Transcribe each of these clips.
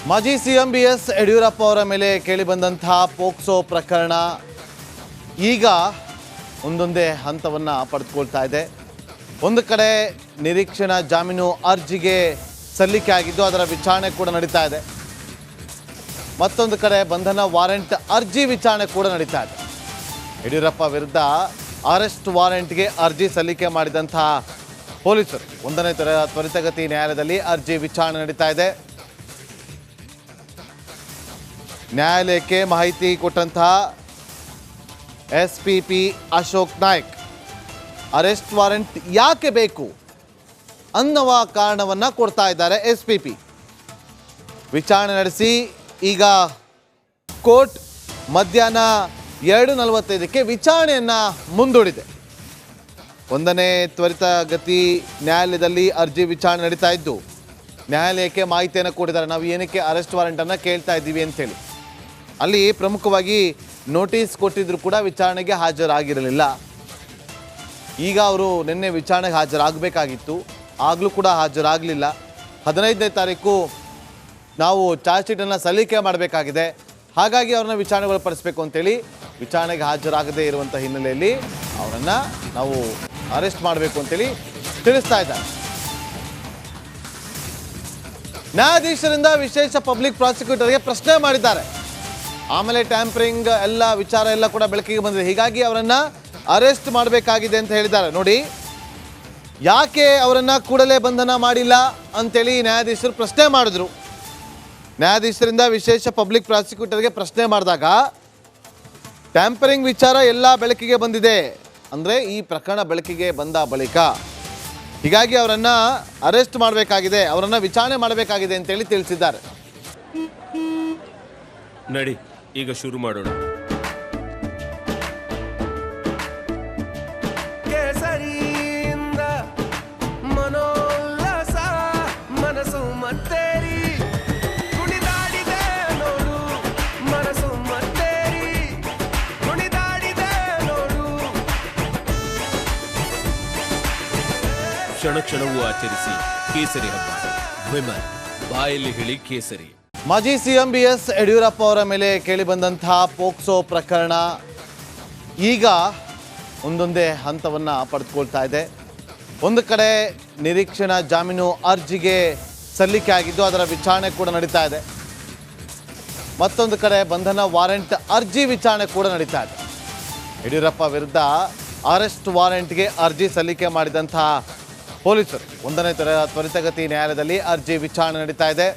ಮಾಜಿ CM BS Yediyurappa ಅವರ ಮೇಲೆ ಕೇಳಿಬಂದಂತಹ ಪೋಕ್ಸೋ ಪ್ರಕರಣ ಈಗ ಒಂದೊಂದೇ ಹಂತವನ್ನು ಪಡೆದುಕೊಳ್ತಾ ಇದೆ. ಒಂದು ಕಡೆ ನಿರೀಕ್ಷಣಾ ಜಾಮೀನು ಅರ್ಜಿಗೆ ಸಲ್ಲಿಕೆ ಆಗಿದ್ದು ಅದರ ವಿಚಾರಣೆ ಕೂಡ ನಡೀತಾ ಇದೆ. ಮತ್ತೊಂದು ಕಡೆ ಬಂಧನ ವಾರೆಂಟ್ ಅರ್ಜಿ ವಿಚಾರಣೆ ಕೂಡ ನಡೀತಾ ಇದೆ. ಯಡಿಯೂರಪ್ಪ ವಿರುದ್ಧ ಅರೆಸ್ಟ್ ವಾರೆಂಟ್ಗೆ ಅರ್ಜಿ ಸಲ್ಲಿಕೆ ಮಾಡಿದಂತಹ ಪೊಲೀಸರು ಒಂದನೇ ತ್ವರಿತಗತಿ ನ್ಯಾಯಾಲಯದಲ್ಲಿ ಅರ್ಜಿ ವಿಚಾರಣೆ ನಡೀತಾ ಇದೆ. ನ್ಯಾಯಾಲಯಕ್ಕೆ ಮಾಹಿತಿ ಕೊಟ್ಟಂತಹ SPP Ashok Naik arrest warrant ಯಾಕೆ ಬೇಕು ಅನ್ನುವ ಕಾರಣವನ್ನು ಕೊಡ್ತಾ ಇದ್ದಾರೆ. SPP ವಿಚಾರಣೆ ನಡೆಸಿ ಈಗ ಕೋರ್ಟ್ ಮಧ್ಯಾಹ್ನ 2:45ಕ್ಕೆ ವಿಚಾರಣೆಯನ್ನು ಮುಂದೂಡಿದೆ. ಒಂದನೇ ತ್ವರಿತಗತಿ ನ್ಯಾಯಾಲಯದಲ್ಲಿ ಅರ್ಜಿ ವಿಚಾರಣೆ ನಡೀತಾ ಇದ್ದು ನ್ಯಾಯಾಲಯಕ್ಕೆ ಮಾಹಿತಿಯನ್ನು ಕೊಟ್ಟಿದ್ದಾರೆ. ನಾವು ಏನಕ್ಕೆ ಅರೆಸ್ಟ್ ವಾರೆಂಟನ್ನು ಕೇಳ್ತಾ ಇದ್ದೀವಿ ಅಂತೇಳಿ. ಅಲ್ಲಿ ಪ್ರಮುಖವಾಗಿ ನೋಟಿಸ್ ಕೊಟ್ಟಿದ್ರು ಕೂಡ ವಿಚಾರಣೆಗೆ ಹಾಜರಾಗಿರಲಿಲ್ಲ. ಈಗ ಅವರು ನಿನ್ನೆ ವಿಚಾರಣೆಗೆ ಹಾಜರಾಗಬೇಕಾಗಿತ್ತು, ಆಗಲೂ ಕೂಡ ಹಾಜರಾಗಲಿಲ್ಲ. 15ನೇ ತಾರೀಕು ನಾವು ಚಾರ್ಜ್ ಶೀಟನ್ನು ಸಲ್ಲಿಕೆ ಮಾಡಬೇಕಾಗಿದೆ, ಹಾಗಾಗಿ ಅವ್ರನ್ನ ವಿಚಾರಣೆಗೊಳಪಡಿಸಬೇಕು ಅಂತೇಳಿ ವಿಚಾರಣೆಗೆ ಹಾಜರಾಗದೇ ಇರುವಂಥ ಹಿನ್ನೆಲೆಯಲ್ಲಿ ಅವರನ್ನು ನಾವು ಅರೆಸ್ಟ್ ಮಾಡಬೇಕು ಅಂತೇಳಿ ತಿಳಿಸ್ತಾ ಇದ್ದಾರೆ. ನ್ಯಾಯಾಧೀಶರಿಂದ ವಿಶೇಷ ಪಬ್ಲಿಕ್ ಪ್ರಾಸಿಕ್ಯೂಟರ್ಗೆ ಪ್ರಶ್ನೆ ಮಾಡಿದ್ದಾರೆ. ಆಮೇಲೆ ಟ್ಯಾಂಪರಿಂಗ್ ಎಲ್ಲ ವಿಚಾರ ಎಲ್ಲ ಕೂಡ ಬೆಳಕಿಗೆ ಬಂದಿದೆ, ಹೀಗಾಗಿ ಅವರನ್ನು ಅರೆಸ್ಟ್ ಮಾಡಬೇಕಾಗಿದೆ ಅಂತ ಹೇಳಿದ್ದಾರೆ. ನೋಡಿ, ಯಾಕೆ ಅವರನ್ನು ಕೂಡಲೇ ಬಂಧನ ಮಾಡಿಲ್ಲ ಅಂತೇಳಿ ನ್ಯಾಯಾಧೀಶರು ಪ್ರಶ್ನೆ ಮಾಡಿದ್ರು. ನ್ಯಾಯಾಧೀಶರಿಂದ ವಿಶೇಷ ಪಬ್ಲಿಕ್ ಪ್ರಾಸಿಕ್ಯೂಟರ್ಗೆ ಪ್ರಶ್ನೆ ಮಾಡಿದಾಗ ಟ್ಯಾಂಪರಿಂಗ್ ವಿಚಾರ ಎಲ್ಲ ಬೆಳಕಿಗೆ ಬಂದಿದೆ, ಅಂದರೆ ಈ ಪ್ರಕರಣ ಬೆಳಕಿಗೆ ಬಂದ ಬಳಿಕ, ಹೀಗಾಗಿ ಅವರನ್ನು ಅರೆಸ್ಟ್ ಮಾಡಬೇಕಾಗಿದೆ, ಅವರನ್ನು ವಿಚಾರಣೆ ಮಾಡಬೇಕಾಗಿದೆ ಅಂತೇಳಿ ತಿಳಿಸಿದ್ದಾರೆ. ನಡಿ ಈಗ ಶುರು ಮಾಡೋಣ. ಕೇಸರಿಯಿಂದ ಮನೋಲ್ಲಾಸ ಮನಸ್ಸು ಮತ್ತೇರಿ ಕುಣಿದಾಡಿದೆ ನೋಡು, ಮನಸ್ಸು ಮತ್ತೇರಿ ಕುಣಿದಾಡಿದೆ ನೋಡು. ಕ್ಷಣ ಕ್ಷಣವೂ ಆಚರಿಸಿ ಕೇಸರಿ ಹಬ್ಬ. ವಿಮಲ್ ಬಾಯಲ್ಲಿ ಹೇಳಿ ಕೇಸರಿ. ಮಾಜಿ ಸಿಎಂ ಬಿಎಸ್ ಯಡಿಯೂರಪ್ಪ ಅವರ ಮೇಲೆ ಕೇಳಿಬಂದಂತಹ ಪೋಕ್ಸೋ ಪ್ರಕರಣ ಈಗ ಒಂದೊಂದೇ ಹಂತವನ್ನು ಪಡೆದುಕೊಳ್ತಾ ಇದೆ. ಒಂದು ಕಡೆ ನಿರೀಕ್ಷಣಾ ಜಾಮೀನು ಅರ್ಜಿಗೆ ಸಲ್ಲಿಕೆ ಆಗಿದ್ದು ಅದರ ವಿಚಾರಣೆ ಕೂಡ ನಡೀತಾ ಇದೆ. ಮತ್ತೊಂದು ಕಡೆ ಬಂಧನ ವಾರೆಂಟ್ ಅರ್ಜಿ ವಿಚಾರಣೆ ಕೂಡ ನಡೀತಾ ಇದೆ. ಯಡಿಯೂರಪ್ಪ ವಿರುದ್ಧ ಅರೆಸ್ಟ್ ವಾರೆಂಟ್ಗೆ ಅರ್ಜಿ ಸಲ್ಲಿಕೆ ಮಾಡಿದಂತಹ ಪೊಲೀಸರು ಒಂದನೇ ತ್ವರಿತಗತಿ ನ್ಯಾಯಾಲಯದಲ್ಲಿ ಅರ್ಜಿ ವಿಚಾರಣೆ ನಡೀತಾ ಇದೆ.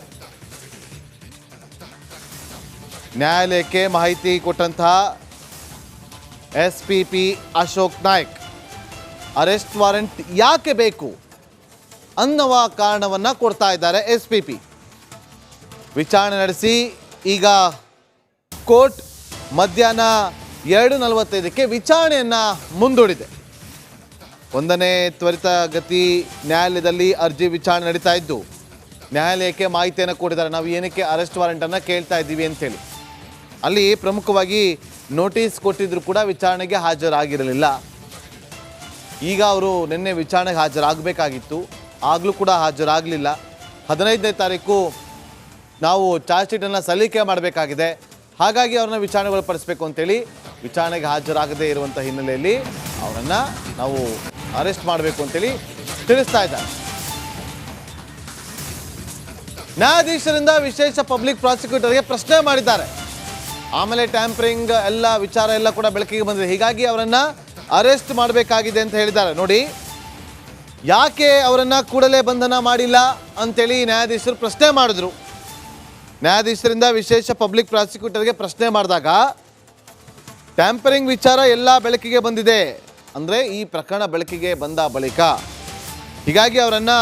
ನ್ಯಾಯಾಲಯಕ್ಕೆ ಮಾಹಿತಿ ಕೊಟ್ಟಂತಹ SPP Ashok Naik arrest warrant ಯಾಕೆ ಬೇಕು ಅನ್ನುವ ಕಾರಣವನ್ನು ಕೊಡ್ತಾ ಇದ್ದಾರೆ. SPP ವಿಚಾರಣೆ ನಡೆಸಿ ಈಗ ಕೋರ್ಟ್ ಮಧ್ಯಾಹ್ನ 2:45ಕ್ಕೆ ವಿಚಾರಣೆಯನ್ನು ಮುಂದೂಡಿದೆ. ಒಂದನೇ ತ್ವರಿತಗತಿ ನ್ಯಾಯಾಲಯದಲ್ಲಿ ಅರ್ಜಿ ವಿಚಾರಣೆ ನಡೀತಾ ಇದ್ದು ನ್ಯಾಯಾಲಯಕ್ಕೆ ಮಾಹಿತಿಯನ್ನು ಕೊಟ್ಟಿದ್ದಾರೆ. ನಾವು ಏನಕ್ಕೆ ಅರೆಸ್ಟ್ ವಾರೆಂಟನ್ನು ಕೇಳ್ತಾ ಇದ್ದೀವಿ ಅಂತೇಳಿ. ಅಲ್ಲಿ ಪ್ರಮುಖವಾಗಿ ನೋಟಿಸ್ ಕೊಟ್ಟಿದ್ರು ಕೂಡ ವಿಚಾರಣೆಗೆ ಹಾಜರಾಗಿರಲಿಲ್ಲ. ಈಗ ಅವರು ನಿನ್ನೆ ವಿಚಾರಣೆಗೆ ಹಾಜರಾಗಬೇಕಾಗಿತ್ತು, ಆಗಲೂ ಕೂಡ ಹಾಜರಾಗಲಿಲ್ಲ. 15ನೇ ತಾರೀಕು ನಾವು ಚಾರ್ಜ್ ಶೀಟನ್ನು ಸಲ್ಲಿಕೆ ಮಾಡಬೇಕಾಗಿದೆ, ಹಾಗಾಗಿ ಅವ್ರನ್ನ ವಿಚಾರಣೆಗೊಳಪಡಿಸಬೇಕು ಅಂತೇಳಿ ವಿಚಾರಣೆಗೆ ಹಾಜರಾಗದೇ ಇರುವಂಥ ಹಿನ್ನೆಲೆಯಲ್ಲಿ ಅವರನ್ನು ನಾವು ಅರೆಸ್ಟ್ ಮಾಡಬೇಕು ಅಂತೇಳಿ ತಿಳಿಸ್ತಾ ಇದ್ದಾರೆ. ನ್ಯಾಯಾಧೀಶರಿಂದ ವಿಶೇಷ ಪಬ್ಲಿಕ್ ಪ್ರಾಸಿಕ್ಯೂಟರ್ಗೆ ಪ್ರಶ್ನೆ ಮಾಡಿದ್ದಾರೆ. ಆಮೇಲೆ ಟ್ಯಾಂಪರಿಂಗ್ ಎಲ್ಲ ವಿಚಾರ ಎಲ್ಲ ಕೂಡ ಬೆಳಕಿಗೆ ಬಂದಿದೆ, ಹೀಗಾಗಿ ಅವರನ್ನು ಅರೆಸ್ಟ್ ಮಾಡಬೇಕಾಗಿದೆ ಅಂತ ಹೇಳಿದ್ದಾರೆ. ನೋಡಿ, ಯಾಕೆ ಅವರನ್ನು ಕೂಡಲೇ ಬಂಧನ ಮಾಡಿಲ್ಲ ಅಂತೇಳಿ ನ್ಯಾಯಾಧೀಶರು ಪ್ರಶ್ನೆ ಮಾಡಿದ್ರು. ನ್ಯಾಯಾಧೀಶರಿಂದ ವಿಶೇಷ ಪಬ್ಲಿಕ್ ಪ್ರಾಸಿಕ್ಯೂಟರ್ಗೆ ಪ್ರಶ್ನೆ ಮಾಡಿದಾಗ ಟ್ಯಾಂಪರಿಂಗ್ ವಿಚಾರ ಎಲ್ಲ ಬೆಳಕಿಗೆ ಬಂದಿದೆ, ಅಂದರೆ ಈ ಪ್ರಕರಣ ಬೆಳಕಿಗೆ ಬಂದ ಬಳಿಕ, ಹೀಗಾಗಿ ಅವರನ್ನು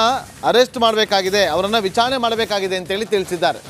ಅರೆಸ್ಟ್ ಮಾಡಬೇಕಾಗಿದೆ, ಅವರನ್ನು ವಿಚಾರಣೆ ಮಾಡಬೇಕಾಗಿದೆ ಅಂತೇಳಿ ತಿಳಿಸಿದ್ದಾರೆ.